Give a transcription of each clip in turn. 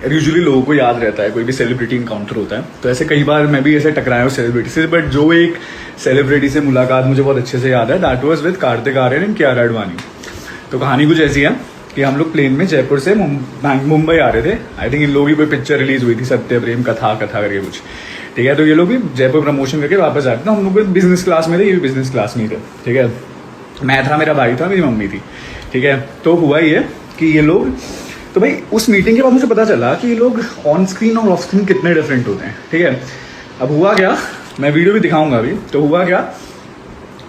Usually लोगों को याद रहता है कोई भी सेलिब्रिटी इनकाउंटर होता है, तो ऐसे कई बार मैं भी ऐसे टकराया हूँ सेलिब्रिटी से, बट जो एक सेलिब्रिटी से मुलाकात मुझे बहुत अच्छे से याद है, that was with Kartik Aaryan and Kiara Advani. तो कहानी कुछ ऐसी है कि हम लोग प्लेन में जयपुर से मुंबई आ रहे थे। आई थिंक इन लोगों की कोई पिक्चर रिलीज हुई थी, सत्य प्रेम कथा करके कुछ, ठीक है। तो ये लोग भी जयपुर प्रमोशन करके वापस आते थे। हम लोग बिजनेस क्लास में थे, ये भी बिजनेस क्लास में थे, ठीक है। मैं था, मेरा भाई था, मेरी मम्मी थी, ठीक है। तो हुआ ये कि ये लोग, तो भाई उस मीटिंग के बाद मुझे पता चला कि ये लोग ऑन स्क्रीन और ऑफ स्क्रीन कितने डिफरेंट होते हैं, ठीक है। अब हुआ क्या, मैं वीडियो भी दिखाऊंगा अभी। तो हुआ क्या,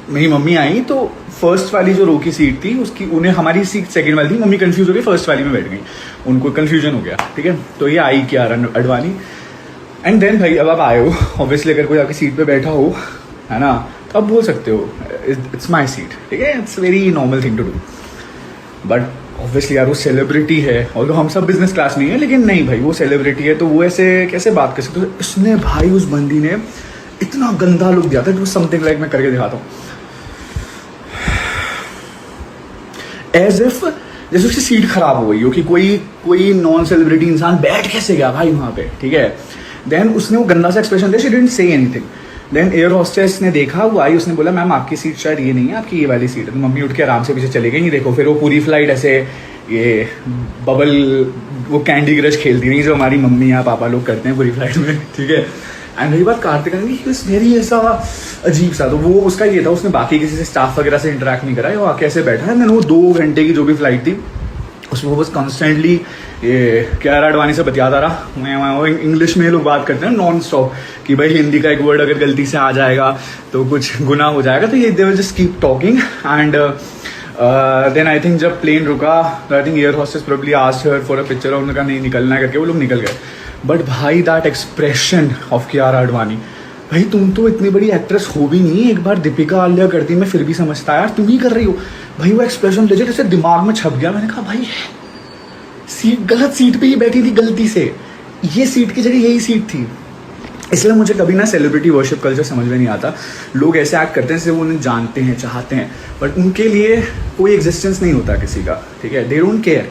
मेरी मम्मी आई तो फर्स्ट वाली जो रो की सीट थी उसकी, उन्हें हमारी सीट सेकंड वाली थी, मम्मी कंफ्यूज हो गई, फर्स्ट वाली में बैठ गई, उनको कंफ्यूजन हो गया, ठीक है। तो ये आई कियारा आडवाणी एंड देन भाई अब आप आए हो, ऑब्वियसली अगर कोई आपकी सीट पे बैठा हो, है ना, तो आप बोल सकते हो इट्स माई सीट, ठीक है। It's very normal thing to do, but obviously यार वो सेलिब्रिटी है, और हम सब बिजनेस क्लास नहीं है, लेकिन नहीं भाई वो सेलिब्रिटी है, तो वो ऐसे कैसे बात कर सकते हो। इसने भाई उस बंदी ने इतना गंदा लुक दिया था, इट वाज समथिंग लाइक, मैं करके दिखाता हूँ, एज इफ जैसे उसकी सीट खराब हो गई हो, कि कोई नॉन सेलिब्रिटी इंसान बैठ कैसे गया भाई वहां पे, ठीक है। देन उसने वो गंदा सा एक्सप्रेशन दिया, she didn't say anything. Then air hostess ने देखा, वो आई, उसने बोला मैम आपकी सीट शायद ये नहीं है, आपकी ये वाली सीट है। तो मम्मी उठ के आराम से पीछे चली गई। देखो फिर वो पूरी फ्लाइट ऐसे ये बबल, वो कैंडी क्रश खेलती रही जो हमारी मम्मी या पापा लोग करते हैं पूरी फ्लाइट में, ठीक है। एंड रही बात कार्तिक वेरी ऐसा अजीब सा, तो वो उसका ये था, उसने बाकी किसी से स्टाफ वगैरह से इंटरेक्ट नहीं करा, वो आके ऐसे बैठा है। मैंने वो 2 घंटे की जो भी फ्लाइट थी उसमें वो बस कॉन्स्टेंटली ये कियारा आडवाणी से बतियाता रहा। मैं इंग्लिश में लोग बात करते हैं नॉन स्टॉप, कि भाई हिंदी का एक वर्ड अगर गलती से आ जाएगा तो कुछ गुनाह हो जाएगा, तो ये they will just keep talking. And then I think जब प्लेन रुका तो I think air hostess probably asked her for a picture, और उन्होंने कहा नहीं निकलना है करके वो लोग निकल गए। बट भाई that expression of Kiara Advani, भाई तुम तो इतनी बड़ी एक्ट्रेस हो भी नहीं, एक बार दीपिका आलिया करती मैं फिर भी समझता यार, तुम ही कर रही हो। भाई वो एक्सप्रेशन लेजे जैसे दिमाग में छप गया। मैंने कहा भाई सीट, गलत सीट पे ही बैठी थी गलती से, ये सीट की जगह यही सीट थी। इसलिए मुझे कभी ना सेलिब्रिटी वर्शिप कल्चर समझ में नहीं आता। लोग ऐसे एक्ट करते हैं जैसे वो उन्हें जानते हैं, चाहते हैं, बट उनके लिए कोई एग्जिस्टेंस नहीं होता किसी का, ठीक है। They don't care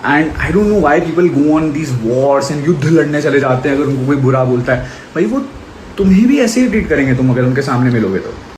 and I don't know why people go on these Wars and युद्ध लड़ने चले जाते हैं अगर उनको कोई बुरा बोलता है। भाई वो तुम्हें भी ऐसे ही ट्रीट करेंगे तुम अगर उनके सामने मिलोगे तो।